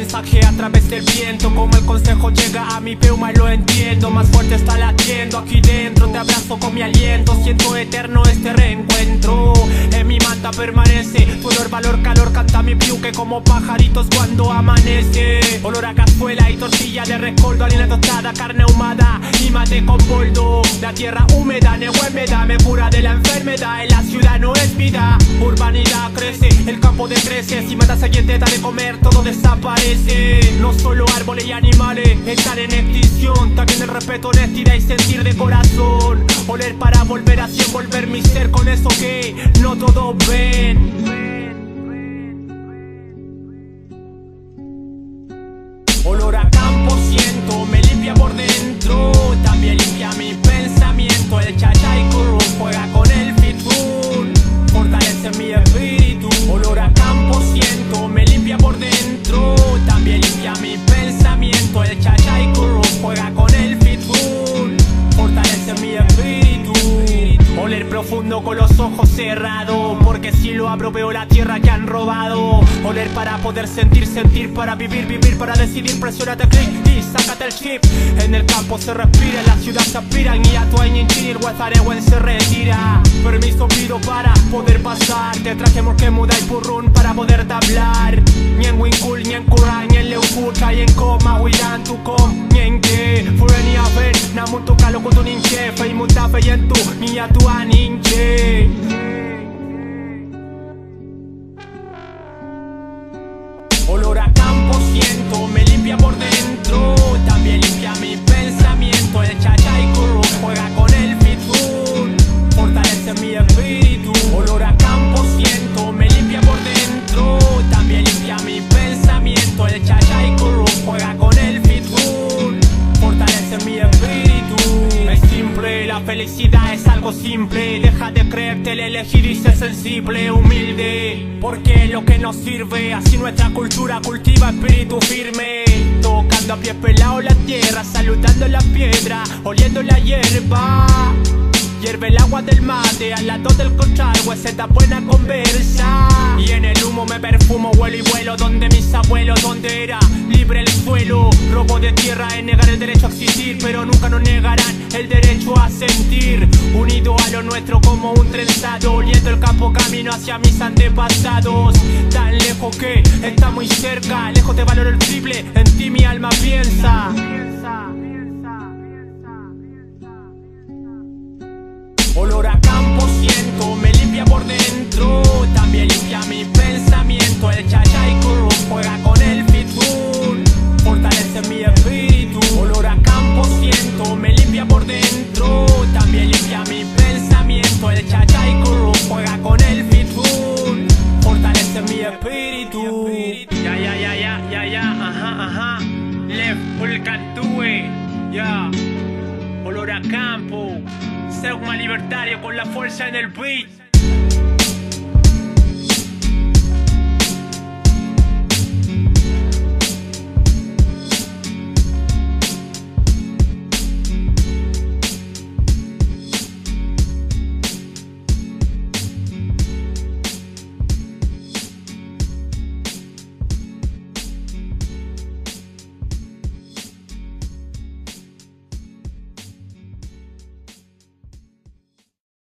mensaje a través del viento. Como el consejo llega a mi peuma y lo entiendo. Más fuerte está latiendo aquí dentro. Te abrazo con mi aliento. Siento eterno este reencuentro. En mi manta permanece tu olor, valor, calor. Canta mi piuque como pajaritos cuando amanece. Olor a cazuela y tortilla de rescoldo. Harina tostada, carne ahumada y mate con boldo. La tierra húmeda, nehuémeda, me cura de la enfermedad. En la ciudad no es vida, urbanidad crece, el campo decrece. Si matas a quien te da de comer, todo desaparece. No solo árboles y animales están en extinción, también el respeto, honestidad y sentir de corazón. Oler para volver así envolver mi ser con eso que no todos ven. Olor a campo siento, me limpia por dentro, también limpia mi pensamiento. El chachaico juega con el fitfun, fortalece mi espíritu. Olor a campo siento, me limpia por dentro, también limpia mi pensamiento. El chachaico juega con el fitfun, fortalece mi espíritu. Oler profundo con los ojos cerrados, porque si lo abro veo la tierra que han robado. Oler para poder sentir, sentir para vivir, vivir para decidir. Presiónate clic y sácate el chip. En el campo se respira, en la ciudad se aspira. Y a tu añinchini el huezarewen se retira. Permiso pido para poder pasar. Te traje morque muda y purrún para poderte hablar. Ni en winkul, ni en kura, ni en leukucha, y en coma, huirán tu com, ni en que. Fureni a ver, namun tu calo con tu ninche. Fei mutafe y en tu, ni a tu aninche. Olor a campo siento, me limpia por dentro, también limpia mi pensamiento. El chachaico juega con el fitfun, fortalece mi espíritu. Olor a campo siento, me limpia por dentro, también limpia mi pensamiento. El chachaico juega con el fitfun, fortalece mi espíritu. Es simple, la felicidad es algo simple. Deja de creerte el elegido y sé sensible, humilde, porque es lo que nos sirve. Así nuestra cultura cultiva espíritu firme. Tocando a pie pelado la tierra, saludando la piedra, oliendo la hierba. Hierve el agua del mate, al lado del cochargo, es esta buena conversa. Y en el humo me perfumo, vuelo y vuelo. Donde mis abuelos, donde era libre el suelo. Robo de tierra es negar el derecho a existir, pero nunca nos negarán el derecho a sentir. Unido a lo nuestro como un trenzado, oliendo el campo camino hacia mis antepasados. Tan lejos que está muy cerca, lejos te valoro el triple, en ti mi alma piensa. Olor a campo siento, me limpia por dentro, también limpia mi pensamiento. El chachaico juega con el fitfun, fortalece mi espíritu. Olor a campo siento, me limpia por dentro, también limpia mi pensamiento. El chachaico juega con el fitfun, fortalece mi espíritu. Ya, ajá. Left, Ulcantúe, ya. Olor a campo. Ser un libertario con la fuerza en el beat.